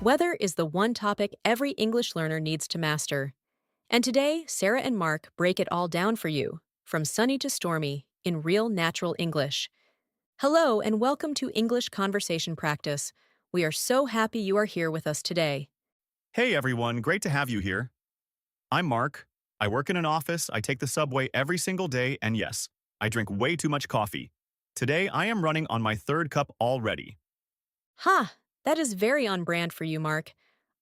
Weather is the one topic every English learner needs to master. And today, Sarah and Mark break it all down for you, from sunny to stormy, in real natural English. Hello, and welcome to English Conversation Practice. We are so happy you are here with us today. Hey everyone, great to have you here. I'm Mark. I work in an office, I take the subway every single day, and yes, I drink way too much coffee. Today I am running on my third cup already. Ha! That is very on brand for you, Mark.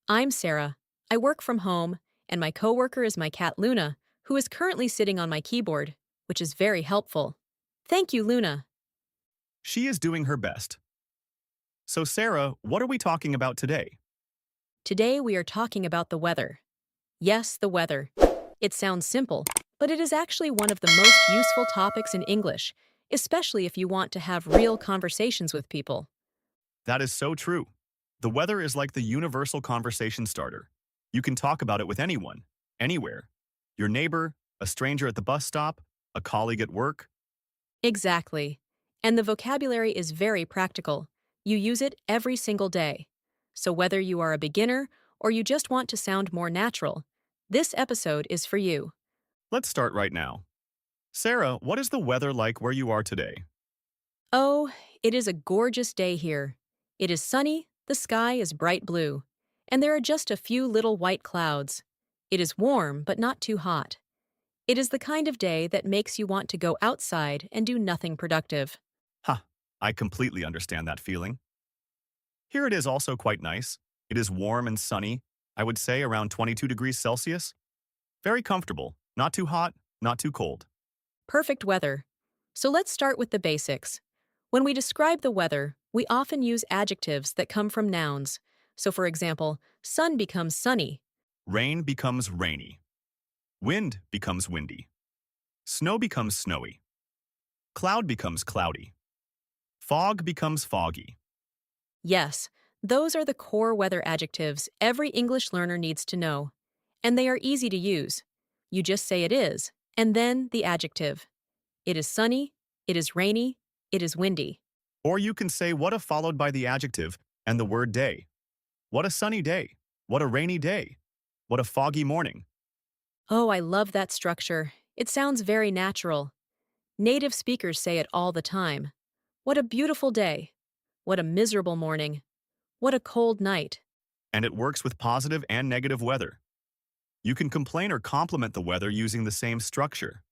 I'm Sarah. I work from home, and my coworker is my cat Luna, who is currently sitting on my keyboard, which is very helpful. Thank you, Luna. She is doing her best. So Sarah, what are we talking about today? Today we are talking about the weather. Yes, the weather. It sounds simple, but it is actually one of the most useful topics in English, especially if you want to have real conversations with people. That is so true. The weather is like the universal conversation starter. You can talk about it with anyone, anywhere. Your neighbor, a stranger at the bus stop, a colleague at work. Exactly. And the vocabulary is very practical. You use it every single day. So whether you are a beginner or you just want to sound more natural, this episode is for you. Let's start right now. Sarah, what is the weather like where you are today? Oh, it is a gorgeous day here. It is sunny, the sky is bright blue, and there are just a few little white clouds. It is warm, but not too hot. It is the kind of day that makes you want to go outside and do nothing productive. Ha, I completely understand that feeling. Here it is also quite nice. It is warm and sunny, I would say around 22 degrees Celsius. Very comfortable, not too hot, not too cold. Perfect weather. So let's start with the basics. When we describe the weather, we often use adjectives that come from nouns. So for example, sun becomes sunny. Rain becomes rainy. Wind becomes windy. Snow becomes snowy. Cloud becomes cloudy. Fog becomes foggy. Yes, those are the core weather adjectives every English learner needs to know. And they are easy to use. You just say it is, and then the adjective. It is sunny, it is rainy, it is windy. Or you can say what if followed by the adjective and the word day. What a sunny day. What a rainy day. What a foggy morning. Oh, I love that structure. It sounds very natural. Native speakers say it all the time. What a beautiful day. What a miserable morning. What a cold night. And it works with positive and negative weather. You can complain or compliment the weather using the same structure.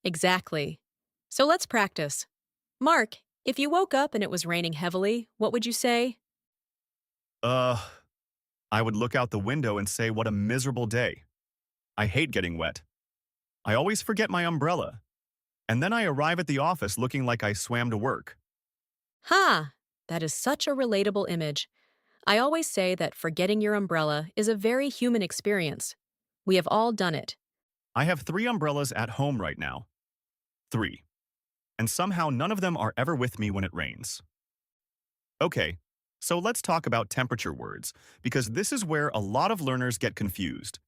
Exactly. So let's practice. Mark, if you woke up and it was raining heavily, what would you say? Uh, I would look out the window and say what a miserable day. I hate getting wet. I always forget my umbrella. And then I arrive at the office looking like I swam to work. Ha! That is such a relatable image. I always say that forgetting your umbrella is a very human experience. We have all done it. I have 3 umbrellas at home right now. 3. And somehow none of them are ever with me when it rains. Okay, so let's talk about temperature words, because this is where a lot of learners get confused.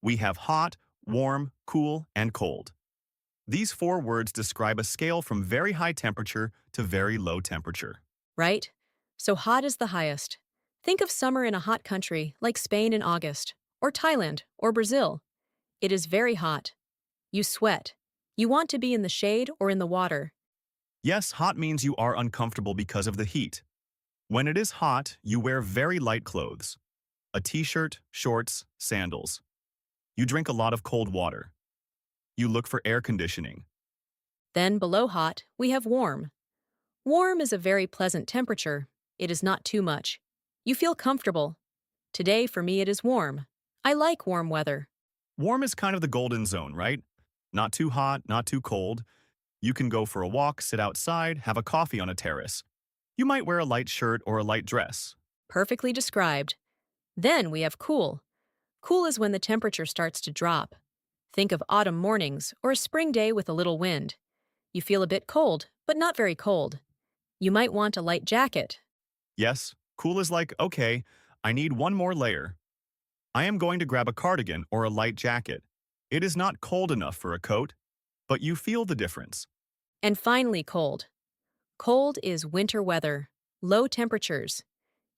We have hot, warm, cool, and cold. These 4 words describe a scale from very high temperature to very low temperature. Right? So hot is the highest. Think of summer in a hot country like Spain in August, or Thailand, or Brazil. It is very hot. You sweat. You want to be in the shade or in the water. Yes, hot means you are uncomfortable because of the heat. When it is hot, you wear very light clothes. A t-shirt, shorts, sandals. You drink a lot of cold water. You look for air conditioning. Then below hot, we have warm. Warm is a very pleasant temperature. It is not too much. You feel comfortable. Today, for me, it is warm. I like warm weather. Warm is kind of the golden zone, right? Not too hot, not too cold. You can go for a walk, sit outside, have a coffee on a terrace. You might wear a light shirt or a light dress. Perfectly described. Then we have cool. Cool is when the temperature starts to drop. Think of autumn mornings or a spring day with a little wind. You feel a bit cold, but not very cold. You might want a light jacket. Yes, cool is like, okay, I need one more layer. I am going to grab a cardigan or a light jacket. It is not cold enough for a coat, but you feel the difference. And finally, cold. Cold is winter weather, low temperatures.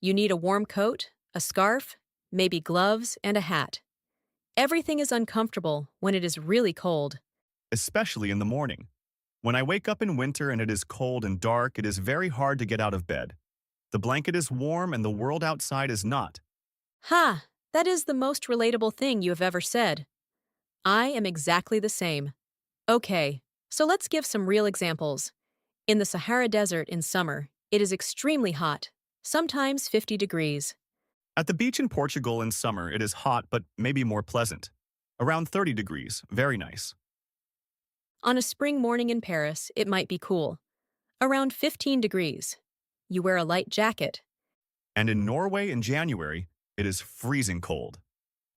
You need a warm coat, a scarf, maybe gloves, and a hat. Everything is uncomfortable when it is really cold. Especially in the morning. When I wake up in winter and it is cold and dark, it is very hard to get out of bed. The blanket is warm and the world outside is not. Ha! That is the most relatable thing you have ever said. I am exactly the same. Okay, so let's give some real examples. In the Sahara Desert in summer, it is extremely hot, sometimes 50 degrees. At the beach in Portugal in summer, it is hot but maybe more pleasant. Around 30 degrees, very nice. On a spring morning in Paris, it might be cool, around 15 degrees. You wear a light jacket. And in Norway in January, it is freezing cold.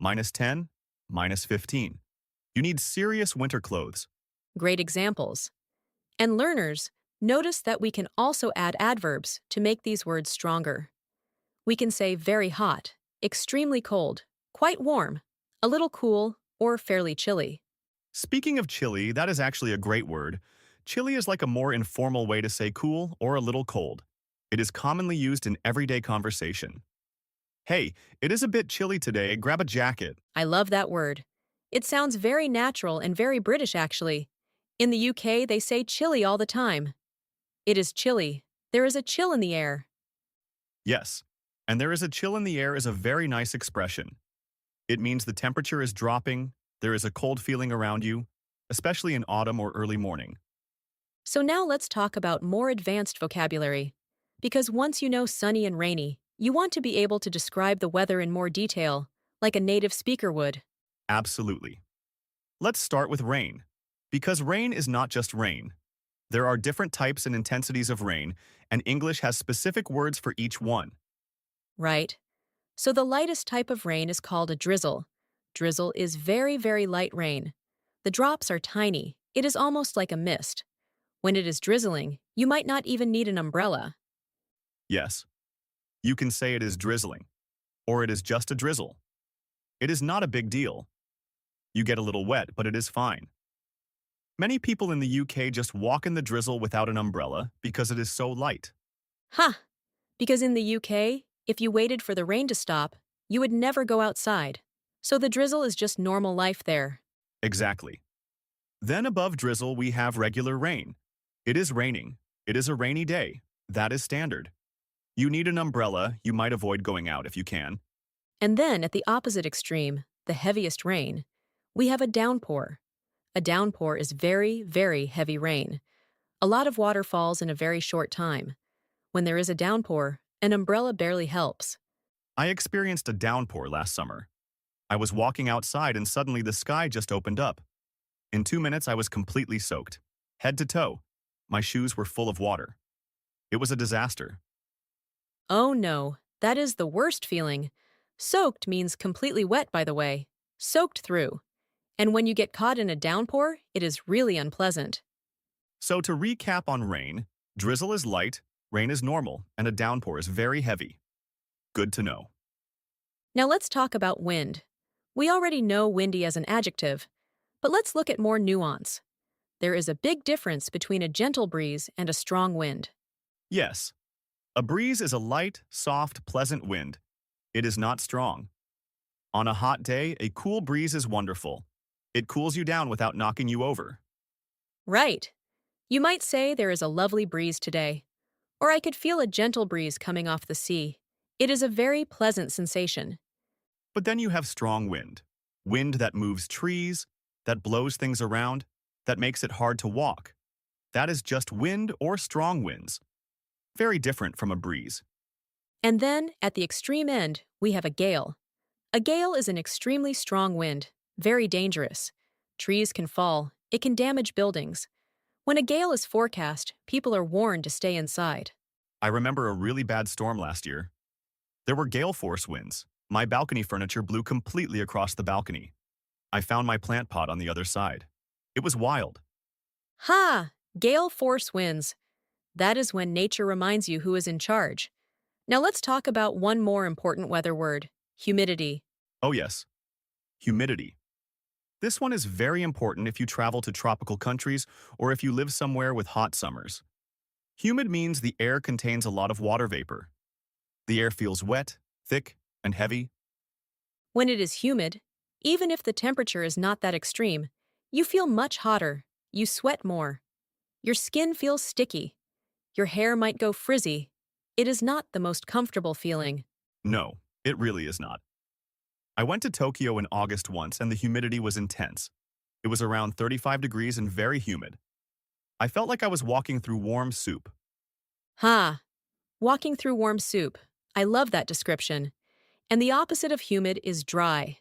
-10, -15. You need serious winter clothes. Great examples. And learners, notice that we can also add adverbs to make these words stronger. We can say very hot, extremely cold, quite warm, a little cool, or fairly chilly. Speaking of chilly, that is actually a great word. Chilly is like a more informal way to say cool or a little cold. It is commonly used in everyday conversation. Hey, it is a bit chilly today, grab a jacket. I love that word. It sounds very natural and very British, actually. In the UK, they say chilly all the time. It is chilly. There is a chill in the air. Yes, and there is a chill in the air is a very nice expression. It means the temperature is dropping, there is a cold feeling around you, especially in autumn or early morning. So now let's talk about more advanced vocabulary. Because once you know sunny and rainy, you want to be able to describe the weather in more detail, like a native speaker would. Absolutely. Let's start with rain. Because rain is not just rain. There are different types and intensities of rain, and English has specific words for each one. Right. So the lightest type of rain is called a drizzle. Drizzle is very, very light rain. The drops are tiny. It is almost like a mist. When it is drizzling, you might not even need an umbrella. Yes, you can say it is drizzling, or it is just a drizzle. It is not a big deal. You get a little wet, but it is fine. Many people in the UK just walk in the drizzle without an umbrella because it is so light. Ha! Because in the UK, if you waited for the rain to stop, you would never go outside. So the drizzle is just normal life there. Exactly. Then above drizzle, we have regular rain. It is raining. It is a rainy day. That is standard. You need an umbrella. You might avoid going out if you can. And then at the opposite extreme, the heaviest rain, we have a downpour. A downpour is very, very heavy rain. A lot of water falls in a very short time. When there is a downpour, an umbrella barely helps. I experienced a downpour last summer. I was walking outside and suddenly the sky just opened up. In 2 minutes, I was completely soaked, head to toe. My shoes were full of water. It was a disaster. Oh no, that is the worst feeling. Soaked means completely wet, by the way. Soaked through. And when you get caught in a downpour, it is really unpleasant. So to recap on rain, drizzle is light, rain is normal, and a downpour is very heavy. Good to know. Now let's talk about wind. We already know windy as an adjective, but let's look at more nuance. There is a big difference between a gentle breeze and a strong wind. Yes, a breeze is a light, soft, pleasant wind. It is not strong. On a hot day, a cool breeze is wonderful. It cools you down without knocking you over. Right. You might say there is a lovely breeze today, or I could feel a gentle breeze coming off the sea. It is a very pleasant sensation. But then you have strong wind. Wind that moves trees, that blows things around, that makes it hard to walk. That is just wind or strong winds. Very different from a breeze. And then, at the extreme end, we have a gale. A gale is an extremely strong wind, very dangerous. Trees can fall, it can damage buildings. When a gale is forecast, people are warned to stay inside. I remember a really bad storm last year. There were gale force winds. My balcony furniture blew completely across the balcony. I found my plant pot on the other side. It was wild. Ha! Gale force winds. That is when nature reminds you who is in charge. Now let's talk about one more important weather word, humidity. Oh yes, humidity. This one is very important if you travel to tropical countries or if you live somewhere with hot summers. Humid means the air contains a lot of water vapor. The air feels wet, thick, And heavy? When it is humid, even if the temperature is not that extreme, you feel much hotter, you sweat more, your skin feels sticky, your hair might go frizzy. It is not the most comfortable feeling. No, it really is not. I went to Tokyo in August once and the humidity was intense. It was around 35 degrees and very humid. I felt like I was walking through warm soup. Ha! Walking through warm soup. I love that description. And the opposite of humid is dry.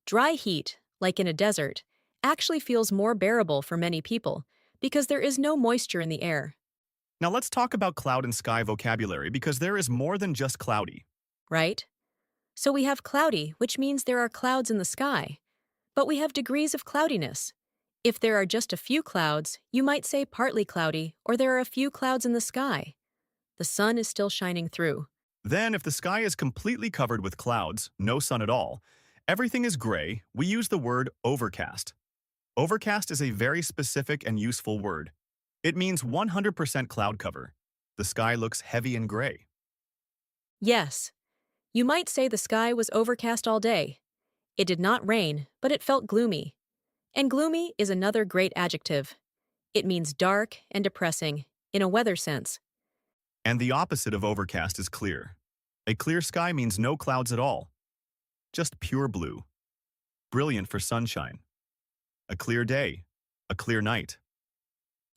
Dry heat, like in a desert, actually feels more bearable for many people because there is no moisture in the air, Now let's talk about cloud and sky vocabulary because there is more than just cloudy. right? So we have cloudy, which means there are clouds in the sky. But we have degrees of cloudiness. If there are just a few clouds, you might say partly cloudy, or there are a few clouds in the sky. The sun is still shining through. Then, if the sky is completely covered with clouds, no sun at all, everything is gray, we use the word overcast. Overcast is a very specific and useful word. It means 100% cloud cover. The sky looks heavy and gray. Yes, you might say the sky was overcast all day. It did not rain, but it felt gloomy. And gloomy is another great adjective. It means dark and depressing, in a weather sense. And the opposite of overcast is clear. A clear sky means no clouds at all, just pure blue. Brilliant for sunshine. A clear day. A clear night.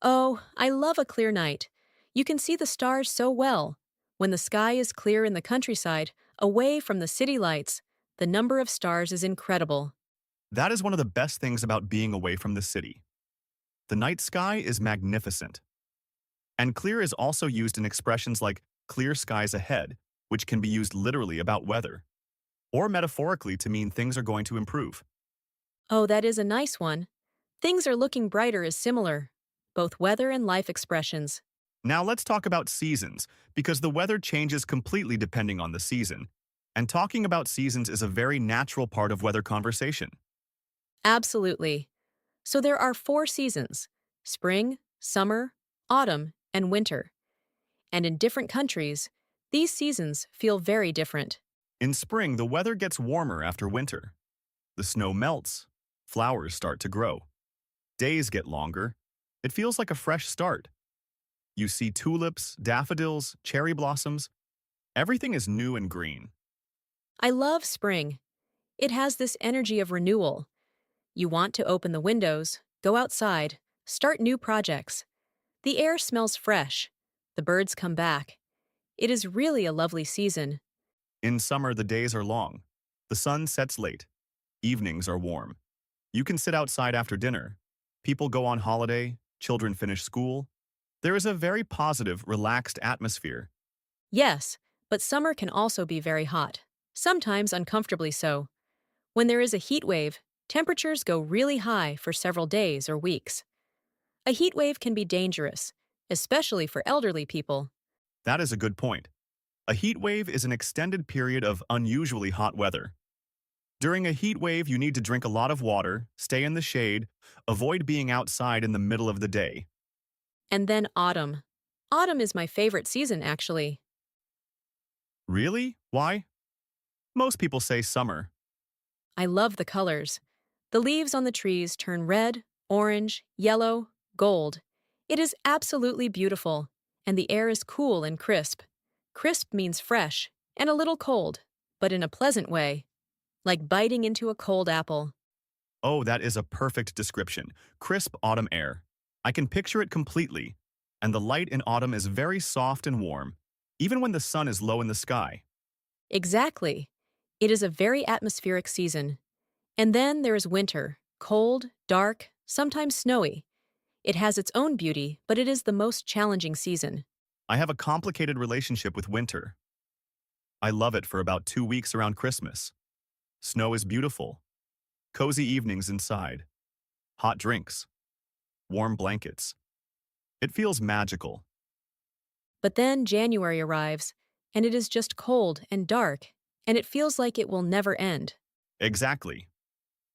Oh, I love a clear night. You can see the stars so well. When the sky is clear in the countryside, away from the city lights, the number of stars is incredible. That is one of the best things about being away from the city. The night sky is magnificent. And clear is also used in expressions like clear skies ahead, which can be used literally about weather, or metaphorically to mean things are going to improve. Oh, that is a nice one. Things are looking brighter is similar, both weather and life expressions. Now let's talk about seasons, because the weather changes completely depending on the season, and talking about seasons is a very natural part of weather conversation. Absolutely. So there are 4 seasons: spring, summer, autumn, and winter. And in different countries, these seasons feel very different. In spring, the weather gets warmer after winter. The snow melts, flowers start to grow, days get longer. It feels like a fresh start. You see tulips, daffodils, cherry blossoms. Everything is new and green. I love spring. It has this energy of renewal. You want to open the windows, go outside, start new projects. The air smells fresh. The birds come back. It is really a lovely season. In summer, the days are long. The sun sets late. Evenings are warm. You can sit outside after dinner. People go on holiday. Children finish school. There is a very positive, relaxed atmosphere. Yes, but summer can also be very hot, sometimes uncomfortably so. When there is a heat wave, temperatures go really high for several days or weeks. A heat wave can be dangerous, especially for elderly people. That is a good point. A heat wave is an extended period of unusually hot weather. During a heat wave, you need to drink a lot of water, stay in the shade, avoid being outside in the middle of the day. And then autumn. Autumn is my favorite season, actually. Really? Why? Most people say summer. I love the colors. The leaves on the trees turn red, orange, yellow, gold. It is absolutely beautiful, and the air is cool and crisp. Crisp means fresh, and a little cold, but in a pleasant way, like biting into a cold apple. Oh, that is a perfect description. Crisp autumn air. I can picture it completely. And the light in autumn is very soft and warm, even when the sun is low in the sky. Exactly. It is a very atmospheric season. And then there is winter, cold, dark, sometimes snowy. It has its own beauty, but it is the most challenging season. I have a complicated relationship with winter. I love it for about 2 weeks around Christmas. Snow is beautiful. Cozy evenings inside. Hot drinks. Warm blankets. It feels magical. But then January arrives, and it is just cold and dark, and it feels like it will never end. Exactly.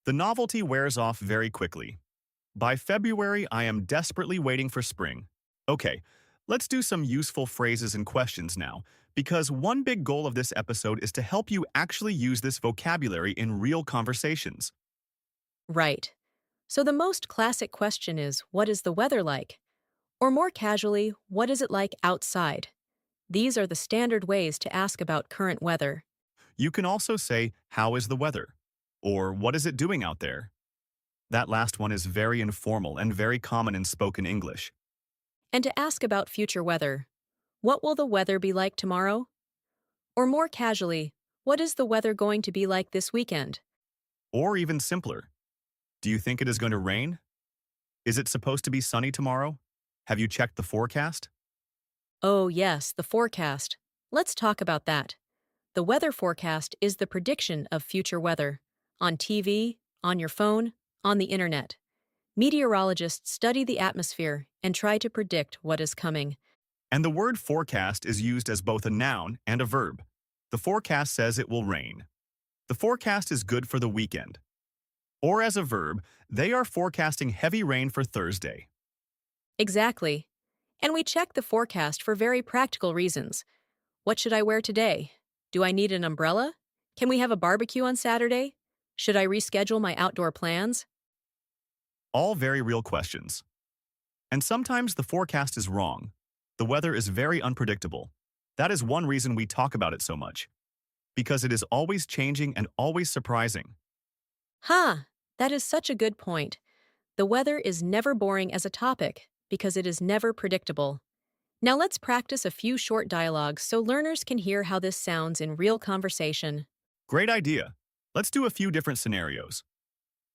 The novelty wears off very quickly. By February, I am desperately waiting for spring. Okay, let's do some useful phrases and questions now, Because one big goal of this episode is to help you actually use this vocabulary in real conversations. Right. So the most classic question is, what is the weather like? Or more casually, what is it like outside? These are the standard ways to ask about current weather. You can also say, how is the weather? Or what is it doing out there? That last one is very informal and very common in spoken English. And to ask about future weather, what will the weather be like tomorrow? Or more casually, what is the weather going to be like this weekend? Or even simpler, do you think it is going to rain? Is it supposed to be sunny tomorrow? Have you checked the forecast? Oh, yes, the forecast. Let's talk about that. The weather forecast is the prediction of future weather on TV, on your phone, on the internet. Meteorologists study the atmosphere and try to predict what is coming. And the word forecast is used as both a noun and a verb. The forecast says it will rain. The forecast is good for the weekend. Or as a verb, they are forecasting heavy rain for Thursday. Exactly. And we check the forecast for very practical reasons. What should I wear today? Do I need an umbrella? Can we have a barbecue on Saturday? Should I reschedule my outdoor plans? All very real questions. And sometimes the forecast is wrong. The weather is very unpredictable. That is one reason we talk about it so much. Because it is always changing and always surprising. Huh, that is such a good point. The weather is never boring as a topic because it is never predictable. Now let's practice a few short dialogues so learners can hear how this sounds in real conversation. Great idea. Let's do a few different scenarios.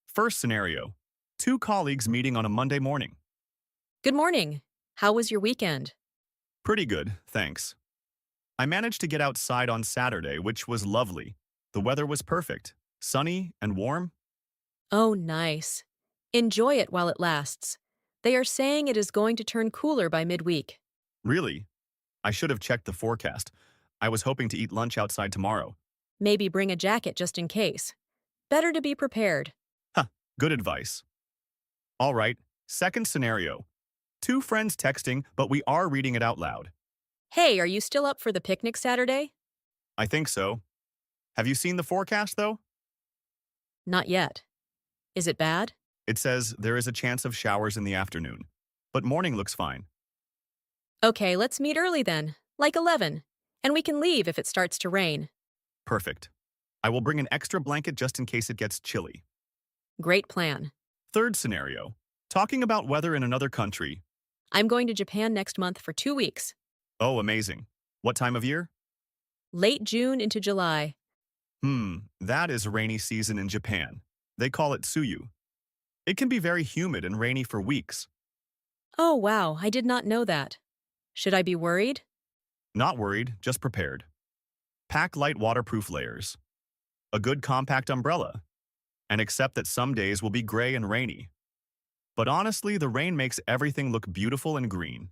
First scenario, two colleagues meeting on a Monday morning. Good morning. How was your weekend? Pretty good, thanks. I managed to get outside on Saturday, which was lovely. The weather was perfect, sunny and warm. Oh, nice. Enjoy it while it lasts. They are saying it is going to turn cooler by midweek. Really? I should have checked the forecast. I was hoping to eat lunch outside tomorrow. Maybe bring a jacket just in case. Better to be prepared. Huh, good advice. All right, second scenario. Two friends texting, but we are reading it out loud. Hey, are you still up for the picnic Saturday? I think so. Have you seen the forecast, though? Not yet. Is it bad? It says there is a chance of showers in the afternoon, but morning looks fine. Okay, let's meet early then, like 11. And we can leave if it starts to rain. Perfect. I will bring an extra blanket just in case it gets chilly. Great plan. Third scenario. Talking about weather in another country. I'm going to Japan next month for 2 weeks. Oh, amazing. What time of year? Late June into July. That is rainy season in Japan. They call it suyu. It can be very humid and rainy for weeks. Oh, wow, I did not know that. Should I be worried? Not worried, just prepared. Pack light waterproof layers. A good compact umbrella. And accept that some days will be gray and rainy. But honestly, the rain makes everything look beautiful and green.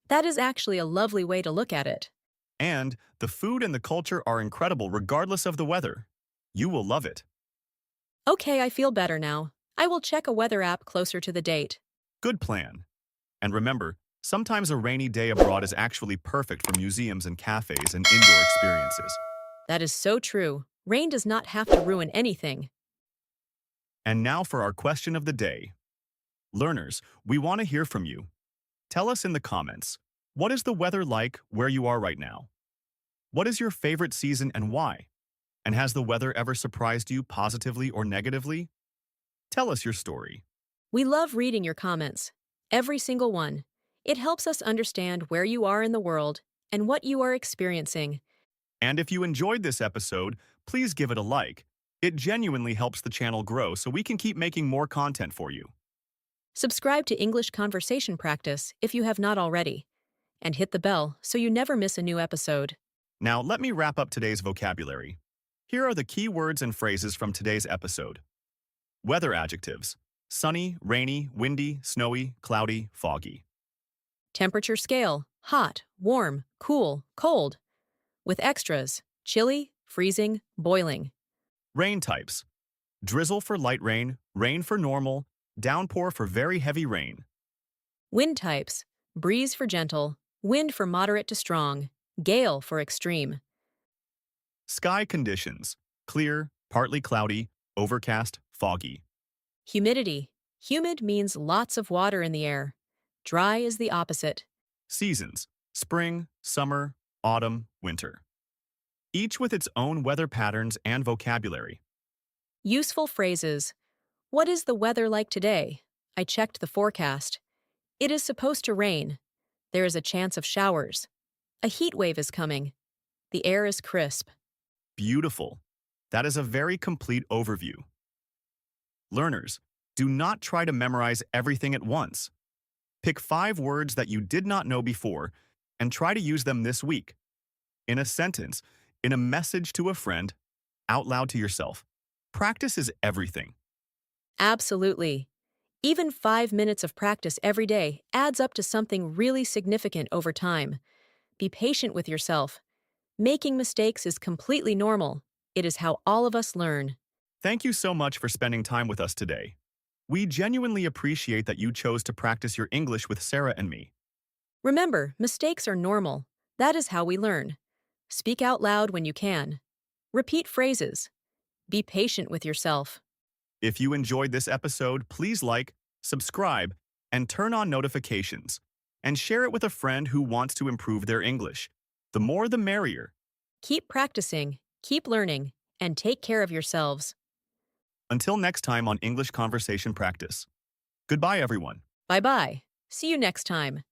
That is actually a lovely way to look at it. And the food and the culture are incredible regardless of the weather. You will love it. Okay, I feel better now. I will check a weather app closer to the date. Good plan. And remember, sometimes a rainy day abroad is actually perfect for museums and cafes and indoor experiences. That is so true. Rain does not have to ruin anything. And now for our question of the day. Learners, we want to hear from you. Tell us in the comments, what is the weather like where you are right now? What is your favorite season and why? And has the weather ever surprised you positively or negatively? Tell us your story. We love reading your comments. Every single one. It helps us understand where you are in the world and what you are experiencing. And if you enjoyed this episode, please give it a like. It genuinely helps the channel grow so we can keep making more content for you. Subscribe to English Conversation Practice if you have not already. And hit the bell so you never miss a new episode. Now, let me wrap up today's vocabulary. Here are the key words and phrases from today's episode. Weather adjectives: sunny, rainy, windy, snowy, cloudy, foggy. Temperature scale: hot, warm, cool, cold. With extras: chilly, freezing, boiling. Rain types: drizzle for light rain, rain for normal, downpour for very heavy rain. Wind types: breeze for gentle, wind for moderate to strong. Gale for extreme. Sky conditions: clear, partly cloudy, overcast, foggy. Humidity. Humid means lots of water in the air. Dry is the opposite. Seasons: spring, summer, autumn, winter. Each with its own weather patterns and vocabulary. Useful phrases. What is the weather like today? I checked the forecast. It is supposed to rain. There is a chance of showers. A heat wave is coming. The air is crisp. Beautiful. That is a very complete overview. Learners, do not try to memorize everything at once. Pick 5 words that you did not know before and try to use them this week. In a sentence, in a message to a friend, out loud to yourself. Practice is everything. Absolutely. Even 5 minutes of practice every day adds up to something really significant over time. Be patient with yourself. Making mistakes is completely normal. It is how all of us learn. Thank you so much for spending time with us today. We genuinely appreciate that you chose to practice your English with Sarah and me. Remember, mistakes are normal. That is how we learn. Speak out loud when you can. Repeat phrases. Be patient with yourself. If you enjoyed this episode, please like, subscribe, and turn on notifications. And share it with a friend who wants to improve their English. The more the merrier. Keep practicing, keep learning, and take care of yourselves. Until next time on English Conversation Practice. Goodbye, everyone. Bye bye. See you next time.